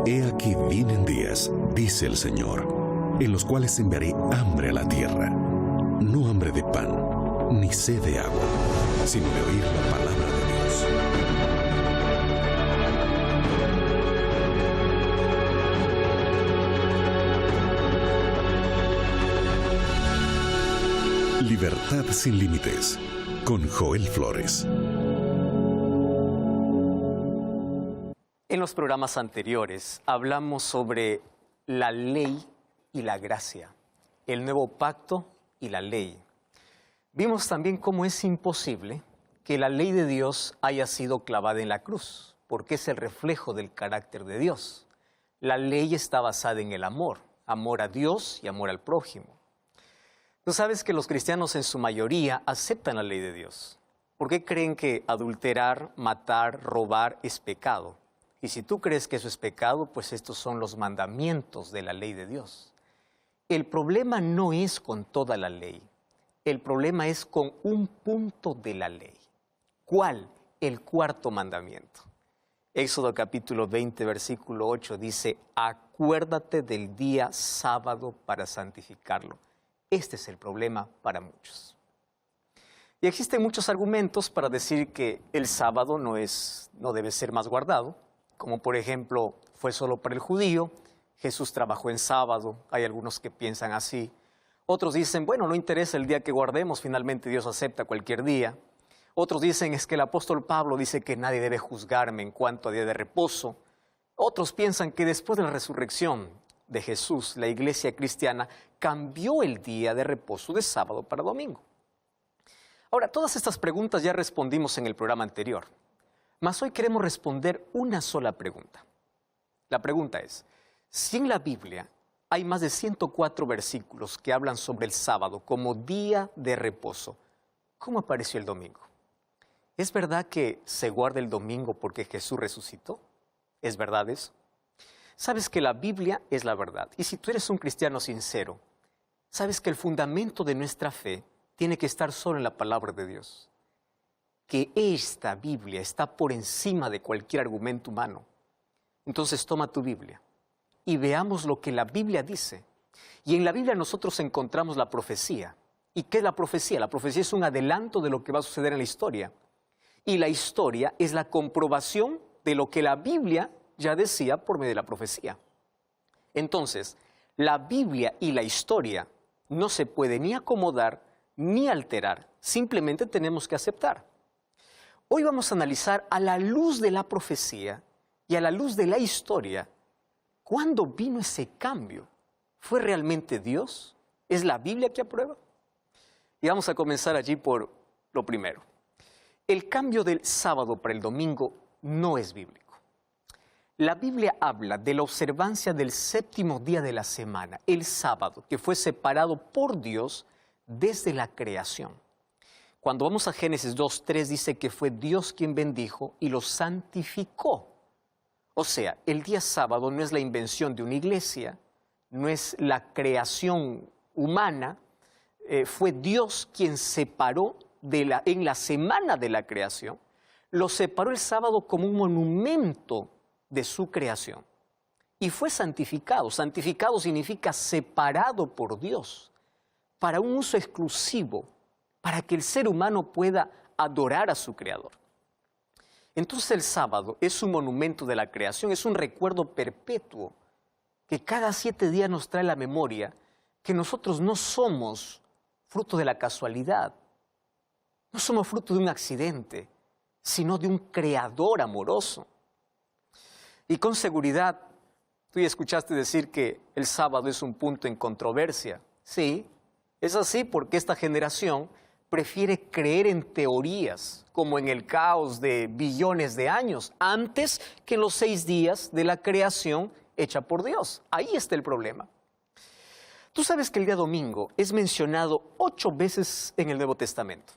He aquí vienen días, dice el Señor, en los cuales enviaré hambre a la tierra, no hambre de pan, ni sed de agua, sino de oír la palabra de Dios. Libertad sin límites, con Joel Flores. En los programas anteriores hablamos sobre la ley y la gracia, el nuevo pacto y la ley. Vimos también cómo es imposible que la ley de Dios haya sido clavada en la cruz, porque es el reflejo del carácter de Dios. La ley está basada en el amor, amor a Dios y amor al prójimo. Tú sabes que los cristianos en su mayoría aceptan la ley de Dios. ¿Por qué creen que adulterar, matar, robar es pecado? Y si tú crees que eso es pecado, pues estos son los mandamientos de la ley de Dios. El problema no es con toda la ley. El problema es con un punto de la ley. ¿Cuál? El cuarto mandamiento. Éxodo capítulo 20, versículo 8 dice, acuérdate del día sábado para santificarlo. Este es el problema para muchos. Y existen muchos argumentos para decir que el sábado no debe ser más guardado. Como por ejemplo, fue solo para el judío, Jesús trabajó en sábado, hay algunos que piensan así. Otros dicen, bueno, no interesa el día que guardemos, finalmente Dios acepta cualquier día. Otros dicen, es que el apóstol Pablo dice que nadie debe juzgarme en cuanto a día de reposo. Otros piensan que después de la resurrección de Jesús, la iglesia cristiana cambió el día de reposo de sábado para domingo. Ahora, todas estas preguntas ya respondimos en el programa anterior. Mas hoy queremos responder una sola pregunta. La pregunta es, si en la Biblia hay más de 104 versículos que hablan sobre el sábado como día de reposo, ¿cómo apareció el domingo? ¿Es verdad que se guarda el domingo porque Jesús resucitó? ¿Es verdad eso? Sabes que la Biblia es la verdad. Y si tú eres un cristiano sincero, sabes que el fundamento de nuestra fe tiene que estar solo en la palabra de Dios. Que esta Biblia está por encima de cualquier argumento humano. Entonces toma tu Biblia y veamos lo que la Biblia dice. Y en la Biblia nosotros encontramos la profecía. ¿Y qué es la profecía? La profecía es un adelanto de lo que va a suceder en la historia. Y la historia es la comprobación de lo que la Biblia ya decía por medio de la profecía. Entonces, la Biblia y la historia no se pueden ni acomodar ni alterar. Simplemente tenemos que aceptar. Hoy vamos a analizar a la luz de la profecía y a la luz de la historia, ¿cuándo vino ese cambio? ¿Fue realmente Dios? ¿Es la Biblia que aprueba? Y vamos a comenzar allí por lo primero. El cambio del sábado para el domingo no es bíblico. La Biblia habla de la observancia del séptimo día de la semana, el sábado, que fue separado por Dios desde la creación. Cuando vamos a Génesis 2:3 dice que fue Dios quien bendijo y lo santificó. O sea, el día sábado no es la invención de una iglesia, no es la creación humana, fue Dios quien separó en la semana de la creación, lo separó el sábado como un monumento de su creación. Y fue santificado. Santificado significa separado por Dios para un uso exclusivo, para que el ser humano pueda adorar a su Creador. Entonces el sábado es un monumento de la creación, es un recuerdo perpetuo que cada 7 días nos trae la memoria que nosotros no somos fruto de la casualidad, no somos fruto de un accidente, sino de un Creador amoroso. Y con seguridad, tú ya escuchaste decir que el sábado es un punto en controversia. Sí, es así porque esta generación prefiere creer en teorías, como en el caos de billones de años, antes que en los 6 días de la creación hecha por Dios. Ahí está el problema. Tú sabes que el día domingo es mencionado 8 veces en el Nuevo Testamento,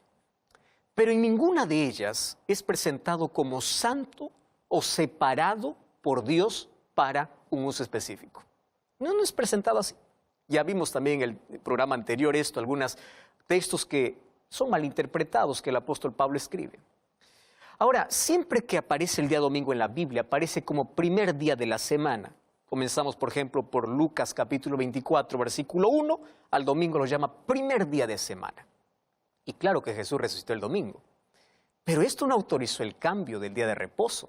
pero en ninguna de ellas es presentado como santo o separado por Dios para un uso específico. No es presentado así. Ya vimos también en el programa anterior algunos textos que son malinterpretados que el apóstol Pablo escribe. Ahora, siempre que aparece el día domingo en la Biblia, aparece como primer día de la semana. Comenzamos, por ejemplo, por Lucas capítulo 24, versículo 1, al domingo lo llama primer día de semana. Y claro que Jesús resucitó el domingo. Pero esto no autorizó el cambio del día de reposo.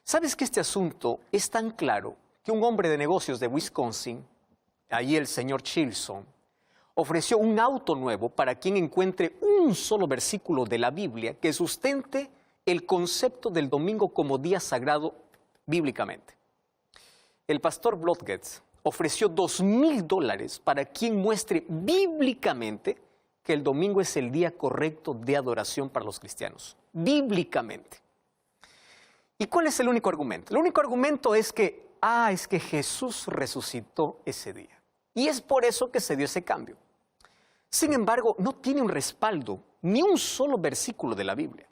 ¿Sabes que este asunto es tan claro que un hombre de negocios de Wisconsin, allí el señor Chilson, ofreció un auto nuevo para quien encuentre un solo versículo de la Biblia que sustente el concepto del domingo como día sagrado bíblicamente? El pastor Blodgett ofreció $2,000 para quien muestre bíblicamente que el domingo es el día correcto de adoración para los cristianos. Bíblicamente. ¿Y cuál es el único argumento? El único argumento es que Jesús resucitó ese día. Y es por eso que se dio ese cambio. Sin embargo, no tiene un respaldo, ni un solo versículo de la Biblia.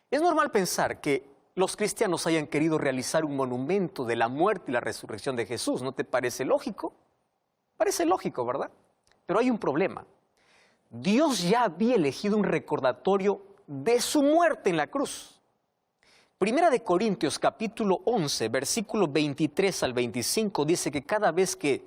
Es normal pensar que los cristianos hayan querido realizar un monumento de la muerte y la resurrección de Jesús. ¿No te parece lógico? Parece lógico, ¿verdad? Pero hay un problema. Dios ya había elegido un recordatorio de su muerte en la cruz. Primera de Corintios capítulo 11, versículo 23 al 25 dice que cada vez que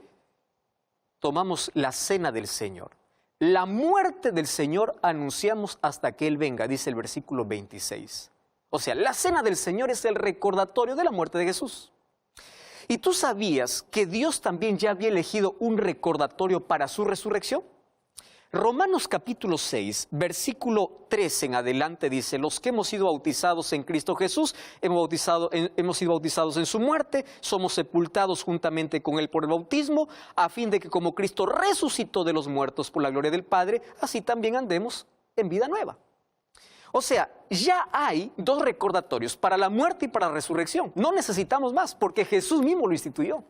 tomamos la cena del Señor, la muerte del Señor anunciamos hasta que Él venga, dice el versículo 26. O sea, la cena del Señor es el recordatorio de la muerte de Jesús. ¿Y tú sabías que Dios también ya había elegido un recordatorio para su resurrección? Romanos capítulo 6, versículo 13 en adelante dice: los que hemos sido bautizados en Cristo Jesús, hemos sido bautizados en su muerte, somos sepultados juntamente con Él por el bautismo, a fin de que como Cristo resucitó de los muertos por la gloria del Padre, así también andemos en vida nueva. O sea, ya hay dos recordatorios, para la muerte y para la resurrección. No necesitamos más, porque Jesús mismo lo instituyó.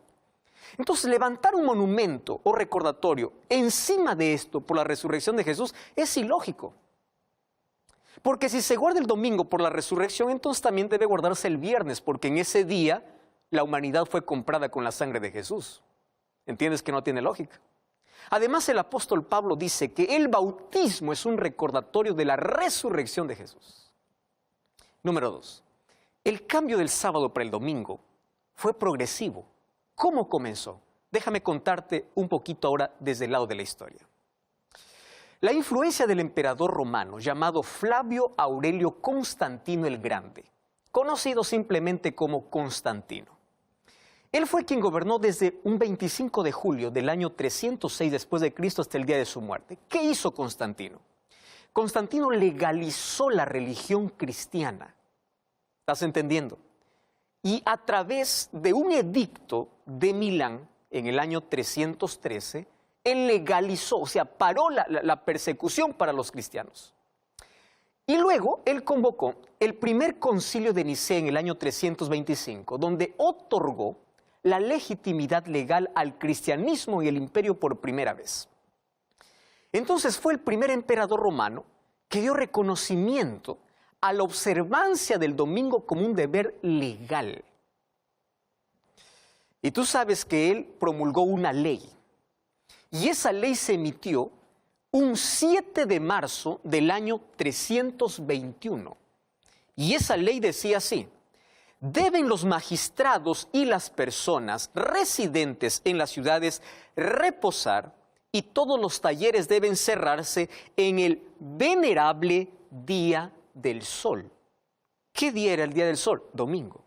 Entonces, levantar un monumento o recordatorio encima de esto por la resurrección de Jesús es ilógico. Porque si se guarda el domingo por la resurrección, entonces también debe guardarse el viernes, porque en ese día la humanidad fue comprada con la sangre de Jesús. ¿Entiendes que no tiene lógica? Además, el apóstol Pablo dice que el bautismo es un recordatorio de la resurrección de Jesús. Número 2. El cambio del sábado para el domingo fue progresivo. ¿Cómo comenzó? Déjame contarte un poquito ahora desde el lado de la historia. La influencia del emperador romano llamado Flavio Aurelio Constantino el Grande, conocido simplemente como Constantino. Él fue quien gobernó desde un 25 de julio del año 306 después de Cristo hasta el día de su muerte. ¿Qué hizo Constantino? Constantino legalizó la religión cristiana. ¿Estás entendiendo? Y a través de un edicto de Milán en el año 313, él legalizó, o sea, paró la persecución para los cristianos. Y luego él convocó el primer concilio de Nicea en el año 325, donde otorgó la legitimidad legal al cristianismo y el imperio por primera vez. Entonces fue el primer emperador romano que dio reconocimiento a la observancia del domingo como un deber legal. Y tú sabes que él promulgó una ley. Y esa ley se emitió un 7 de marzo del año 321. Y esa ley decía así: deben los magistrados y las personas residentes en las ciudades reposar y todos los talleres deben cerrarse en el venerable día del sol. ¿Qué día era el día del sol? Domingo.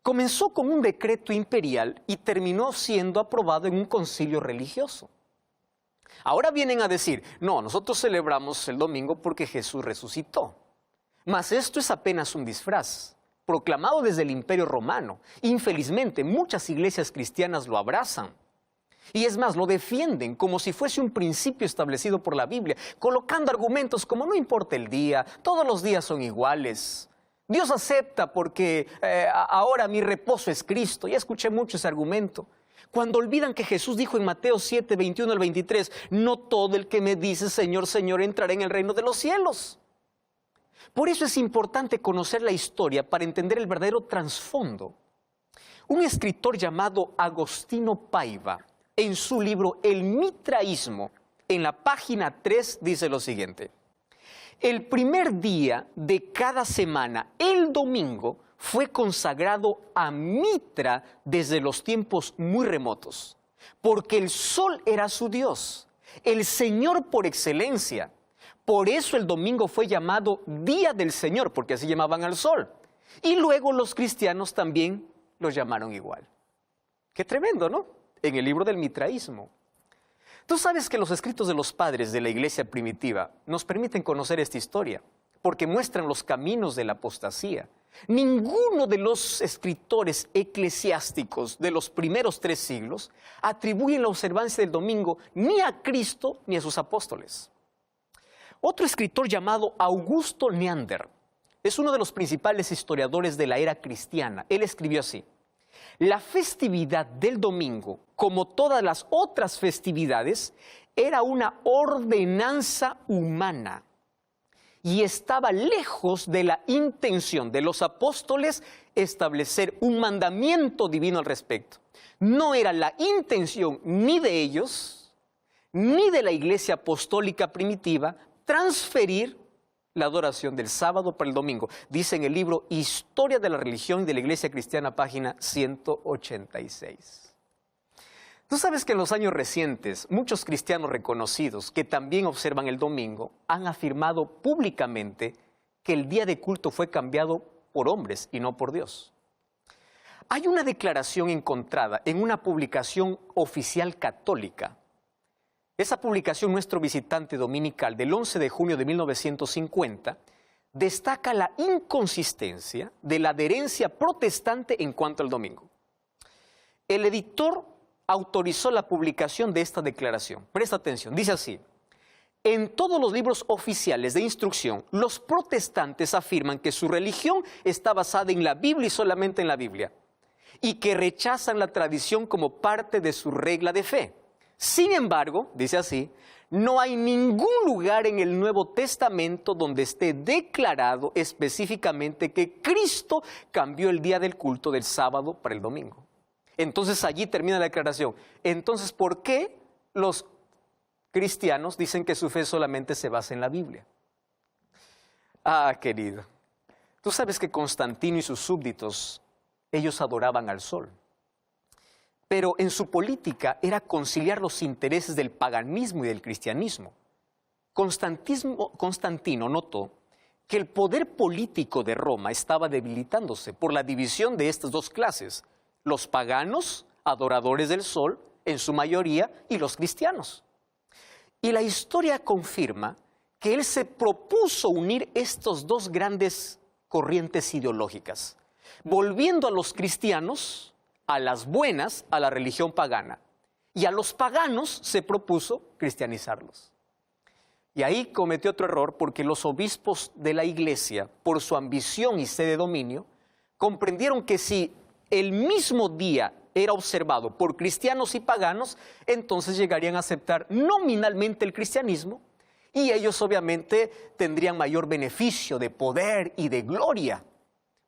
Comenzó con un decreto imperial y terminó siendo aprobado en un concilio religioso. Ahora vienen a decir: no, nosotros celebramos el domingo porque Jesús resucitó. Mas esto es apenas un disfraz, proclamado desde el Imperio Romano. Infelizmente, muchas iglesias cristianas lo abrazan. Y es más, lo defienden como si fuese un principio establecido por la Biblia, colocando argumentos como: no importa el día, todos los días son iguales. Dios acepta porque ahora mi reposo es Cristo. Ya escuché mucho ese argumento. Cuando olvidan que Jesús dijo en Mateo 7, 21 al 23, no todo el que me dice Señor, Señor entrará en el reino de los cielos. Por eso es importante conocer la historia para entender el verdadero trasfondo. Un escritor llamado Agostino Paiva, en su libro El Mitraísmo, en la página 3, dice lo siguiente: El primer día de cada semana, el domingo, fue consagrado a Mitra desde los tiempos muy remotos, porque el sol era su Dios, el Señor por excelencia. Por eso el domingo fue llamado Día del Señor, porque así llamaban al sol. Y luego los cristianos también lo llamaron igual. Qué tremendo, ¿no? En el libro del mitraísmo. Tú sabes que los escritos de los padres de la iglesia primitiva nos permiten conocer esta historia, porque muestran los caminos de la apostasía. Ninguno de los escritores eclesiásticos de los primeros 3 siglos atribuyen la observancia del domingo ni a Cristo ni a sus apóstoles. Otro escritor llamado Augusto Neander es uno de los principales historiadores de la era cristiana. Él escribió así: la festividad del domingo, como todas las otras festividades, era una ordenanza humana y estaba lejos de la intención de los apóstoles establecer un mandamiento divino al respecto. No era la intención ni de ellos, ni de la iglesia apostólica primitiva, transferir la adoración del sábado para el domingo. Dice en el libro Historia de la Religión y de la Iglesia Cristiana, página 186. Tú sabes que en los años recientes, muchos cristianos reconocidos que también observan el domingo han afirmado públicamente que el día de culto fue cambiado por hombres y no por Dios. Hay una declaración encontrada en una publicación oficial católica. Esa publicación, Nuestro Visitante Dominical, del 11 de junio de 1950, destaca la inconsistencia de la adherencia protestante en cuanto al domingo. El editor autorizó la publicación de esta declaración. Presta atención, dice así: en todos los libros oficiales de instrucción, los protestantes afirman que su religión está basada en la Biblia y solamente en la Biblia, y que rechazan la tradición como parte de su regla de fe. Sin embargo, dice así, no hay ningún lugar en el Nuevo Testamento donde esté declarado específicamente que Cristo cambió el día del culto del sábado para el domingo. Entonces allí termina la declaración. Entonces, ¿por qué los cristianos dicen que su fe solamente se basa en la Biblia? Ah, querido, tú sabes que Constantino y sus súbditos, ellos adoraban al sol. Pero en su política era conciliar los intereses del paganismo y del cristianismo. Constantino notó que el poder político de Roma estaba debilitándose por la división de estas dos clases: los paganos, adoradores del sol, en su mayoría, y los cristianos. Y la historia confirma que él se propuso unir estos dos grandes corrientes ideológicas, volviendo a los cristianos, a las buenas, a la religión pagana, y a los paganos se propuso cristianizarlos. Y ahí cometió otro error, porque los obispos de la iglesia, por su ambición y sed de dominio, comprendieron que si el mismo día era observado por cristianos y paganos, entonces llegarían a aceptar nominalmente el cristianismo, y ellos obviamente tendrían mayor beneficio de poder y de gloria.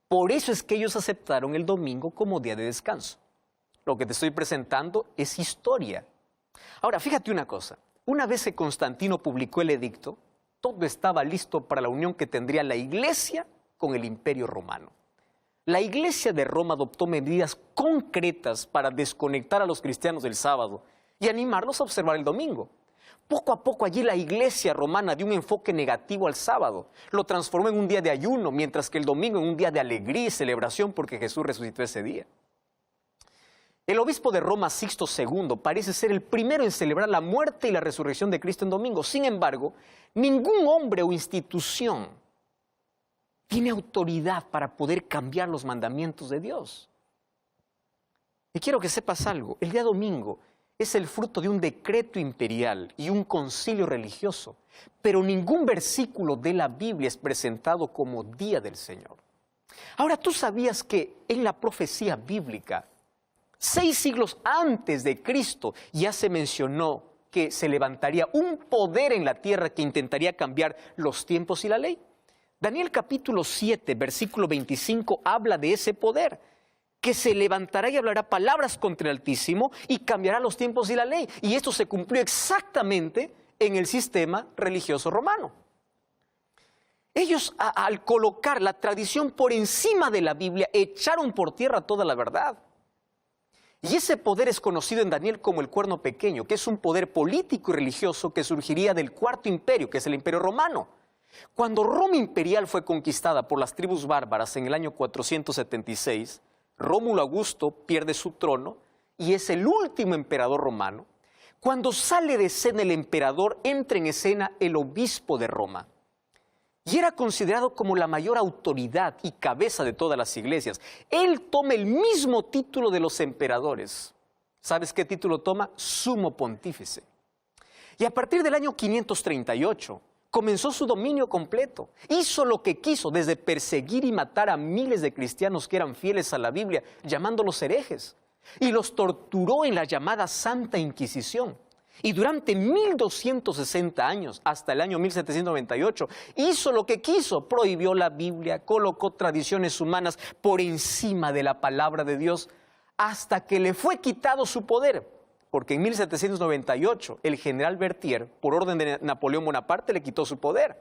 Por eso es que ellos aceptaron el domingo como día de descanso. Lo que te estoy presentando es historia. Ahora, fíjate una cosa. Una vez que Constantino publicó el edicto, todo estaba listo para la unión que tendría la iglesia con el Imperio Romano. La iglesia de Roma adoptó medidas concretas para desconectar a los cristianos del sábado y animarlos a observar el domingo. Poco a poco allí la iglesia romana dio un enfoque negativo al sábado. Lo transformó en un día de ayuno, mientras que el domingo en un día de alegría y celebración porque Jesús resucitó ese día. El obispo de Roma, Sixto II, parece ser el primero en celebrar la muerte y la resurrección de Cristo en domingo. Sin embargo, ningún hombre o institución tiene autoridad para poder cambiar los mandamientos de Dios. Y quiero que sepas algo: el día domingo es el fruto de un decreto imperial y un concilio religioso, pero ningún versículo de la Biblia es presentado como día del Señor. Ahora, ¿tú sabías que en la profecía bíblica, 6 siglos antes de Cristo, ya se mencionó que se levantaría un poder en la tierra que intentaría cambiar los tiempos y la ley? Daniel capítulo 7, versículo 25, habla de ese poder, que se levantará y hablará palabras contra el Altísimo y cambiará los tiempos y la ley. Y esto se cumplió exactamente en el sistema religioso romano. Ellos, al colocar la tradición por encima de la Biblia, echaron por tierra toda la verdad. Y ese poder es conocido en Daniel como el cuerno pequeño, que es un poder político y religioso que surgiría del Cuarto Imperio, que es el Imperio Romano. Cuando Roma imperial fue conquistada por las tribus bárbaras en el año 476, Rómulo Augusto pierde su trono y es el último emperador romano. Cuando sale de escena el emperador, entra en escena el obispo de Roma. Y era considerado como la mayor autoridad y cabeza de todas las iglesias. Él toma el mismo título de los emperadores. ¿Sabes qué título toma? Sumo pontífice. Y a partir del año 538 comenzó su dominio completo. Hizo lo que quiso, desde perseguir y matar a miles de cristianos que eran fieles a la Biblia, llamándolos herejes. Y los torturó en la llamada Santa Inquisición. Y durante 1260 años, hasta el año 1798, hizo lo que quiso, prohibió la Biblia, colocó tradiciones humanas por encima de la palabra de Dios, hasta que le fue quitado su poder. Porque en 1798 el general Berthier, por orden de Napoleón Bonaparte, le quitó su poder.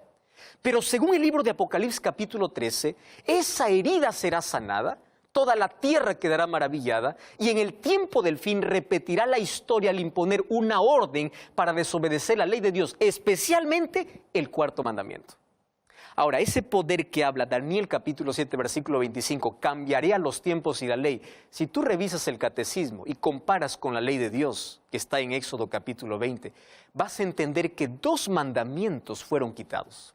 Pero según el libro de Apocalipsis capítulo 13, esa herida será sanada, toda la tierra quedará maravillada y en el tiempo del fin repetirá la historia al imponer una orden para desobedecer la ley de Dios, especialmente el cuarto mandamiento. Ahora, ese poder que habla Daniel capítulo 7, versículo 25, cambiaré a los tiempos y la ley. Si tú revisas el catecismo y comparas con la ley de Dios, que está en Éxodo capítulo 20, vas a entender que 2 mandamientos fueron quitados.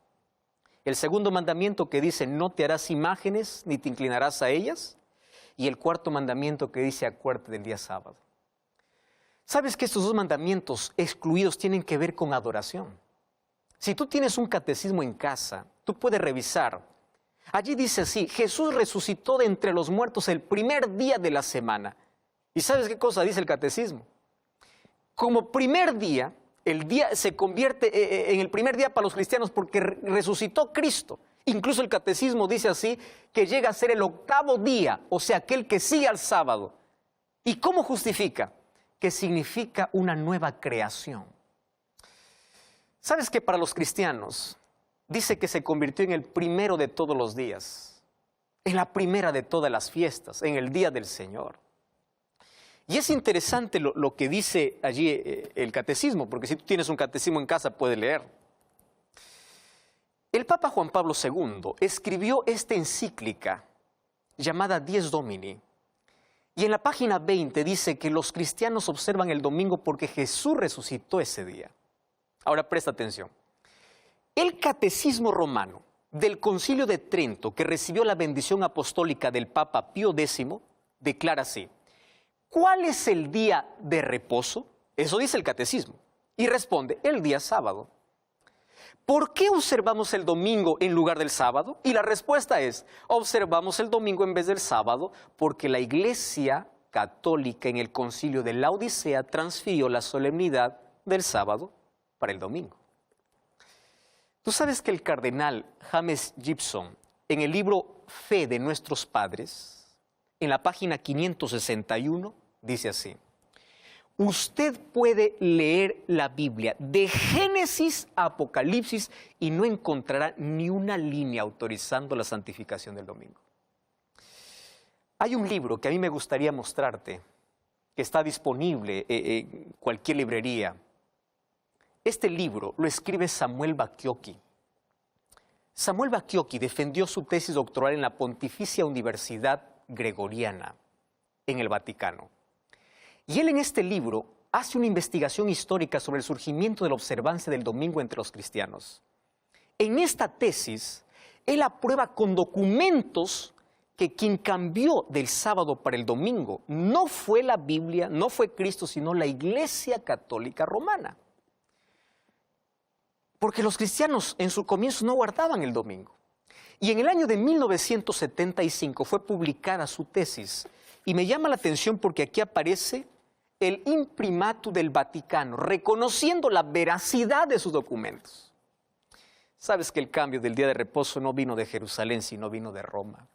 El segundo mandamiento que dice, no te harás imágenes ni te inclinarás a ellas. Y el cuarto mandamiento que dice, acuérdate del día sábado. ¿Sabes que estos 2 mandamientos excluidos tienen que ver con adoración? Si tú tienes un catecismo en casa, tú puedes revisar. Allí dice así, Jesús resucitó de entre los muertos el primer día de la semana. ¿Y sabes qué cosa dice el catecismo? Como primer día, el día se convierte en el primer día para los cristianos porque resucitó Cristo. Incluso el catecismo dice así, que llega a ser el 8º día, o sea, aquel que sigue al sábado. ¿Y cómo justifica? Que significa una nueva creación. ¿Sabes que para los cristianos dice que se convirtió en el primero de todos los días, en la primera de todas las fiestas, en el día del Señor? Y es interesante lo que dice allí el catecismo, porque si tú tienes un catecismo en casa puedes leer. El Papa Juan Pablo II escribió esta encíclica llamada Dies Domini. Y en la página 20 dice que los cristianos observan el domingo porque Jesús resucitó ese día. Ahora presta atención. El catecismo romano del Concilio de Trento, que recibió la bendición apostólica del Papa Pío X, declara así. ¿Cuál es el día de reposo? Eso dice el catecismo. Y responde, el día sábado. ¿Por qué observamos el domingo en lugar del sábado? Y la respuesta es, observamos el domingo en vez del sábado porque la Iglesia Católica en el Concilio de la Odisea transfirió la solemnidad del sábado para el domingo. Tú sabes que el cardenal James Gibson, en el libro Fe de nuestros padres, en la página 561, dice así. Usted puede leer la Biblia de Génesis a Apocalipsis y no encontrará ni una línea autorizando la santificación del domingo. Hay un libro que a mí me gustaría mostrarte, que está disponible en cualquier librería. Este libro lo escribe Samuel Bacchiocchi. Samuel Bacchiocchi defendió su tesis doctoral en la Pontificia Universidad Gregoriana, en el Vaticano. Y él en este libro hace una investigación histórica sobre el surgimiento de la observancia del domingo entre los cristianos. En esta tesis, él aprueba con documentos que quien cambió del sábado para el domingo no fue la Biblia, no fue Cristo, sino la Iglesia Católica Romana. Porque los cristianos en su comienzo no guardaban el domingo. Y en el año de 1975 fue publicada su tesis. Y me llama la atención porque aquí aparece el imprimatur del Vaticano, reconociendo la veracidad de sus documentos. Sabes que el cambio del día de reposo no vino de Jerusalén, sino vino de Roma.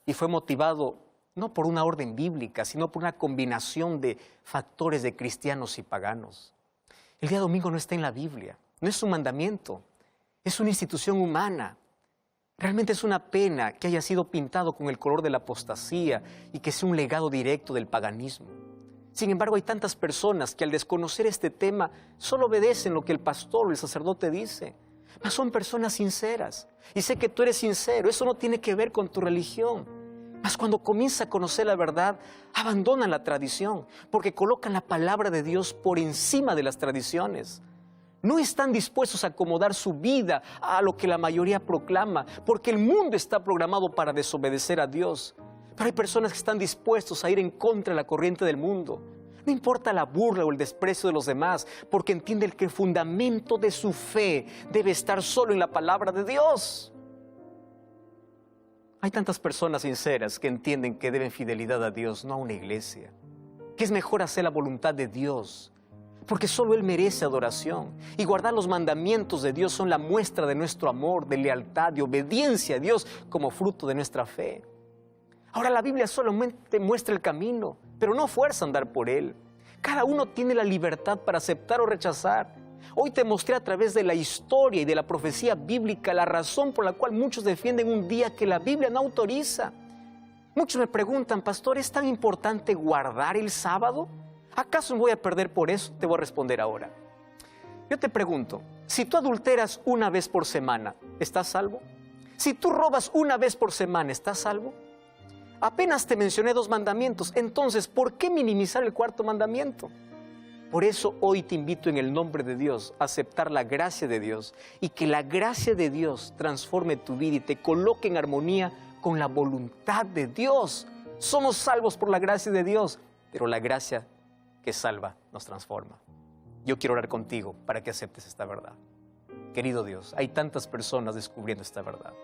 Y fue motivado no por una orden bíblica, sino por una combinación de factores de cristianos y paganos. El día domingo no está en la Biblia, no es un mandamiento, es una institución humana. Realmente es una pena que haya sido pintado con el color de la apostasía y que sea un legado directo del paganismo. Sin embargo, hay tantas personas que al desconocer este tema solo obedecen lo que el pastor o el sacerdote dice. Mas son personas sinceras. Y sé que tú eres sincero, eso no tiene que ver con tu religión. Mas cuando comienza a conocer la verdad, abandonan la tradición, porque colocan la palabra de Dios por encima de las tradiciones. No están dispuestos a acomodar su vida a lo que la mayoría proclama, porque el mundo está programado para desobedecer a Dios. Pero hay personas que están dispuestos a ir en contra de la corriente del mundo. No importa la burla o el desprecio de los demás, porque entienden que el fundamento de su fe debe estar solo en la palabra de Dios. Hay tantas personas sinceras que entienden que deben fidelidad a Dios, no a una iglesia. Que es mejor hacer la voluntad de Dios, porque solo Él merece adoración. Y guardar los mandamientos de Dios son la muestra de nuestro amor, de lealtad, de obediencia a Dios como fruto de nuestra fe. Ahora la Biblia solamente muestra el camino, pero no fuerza a andar por él. Cada uno tiene la libertad para aceptar o rechazar. Hoy te mostré a través de la historia y de la profecía bíblica la razón por la cual muchos defienden un día que la Biblia no autoriza. Muchos me preguntan, pastor, ¿es tan importante guardar el sábado? ¿Acaso me voy a perder por eso? Te voy a responder ahora. Yo te pregunto, si tú adulteras una vez por semana, ¿estás salvo? Si tú robas una vez por semana, ¿estás salvo? Apenas te mencioné 2 mandamientos, entonces, ¿por qué minimizar el 4º mandamiento? Por eso hoy te invito en el nombre de Dios a aceptar la gracia de Dios y que la gracia de Dios transforme tu vida y te coloque en armonía con la voluntad de Dios. Somos salvos por la gracia de Dios, pero la gracia que salva nos transforma. Yo quiero orar contigo para que aceptes esta verdad. Querido Dios, hay tantas personas descubriendo esta verdad.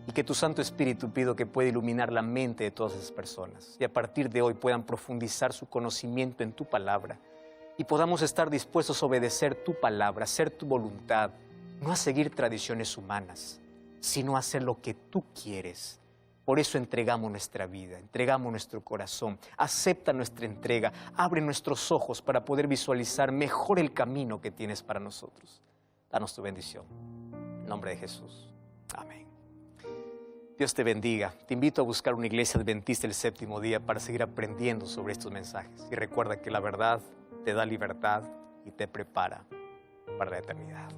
Y que tu Santo Espíritu pido que pueda iluminar la mente de todas esas personas. Y a partir de hoy puedan profundizar su conocimiento en tu palabra. Y podamos estar dispuestos a obedecer tu palabra, a hacer tu voluntad. No a seguir tradiciones humanas, sino a hacer lo que tú quieres. Por eso entregamos nuestra vida, entregamos nuestro corazón. Acepta nuestra entrega, abre nuestros ojos para poder visualizar mejor el camino que tienes para nosotros. Danos tu bendición. En nombre de Jesús. Amén. Dios te bendiga. Te invito a buscar una iglesia adventista el 7º día para seguir aprendiendo sobre estos mensajes. Y recuerda que la verdad te da libertad y te prepara para la eternidad.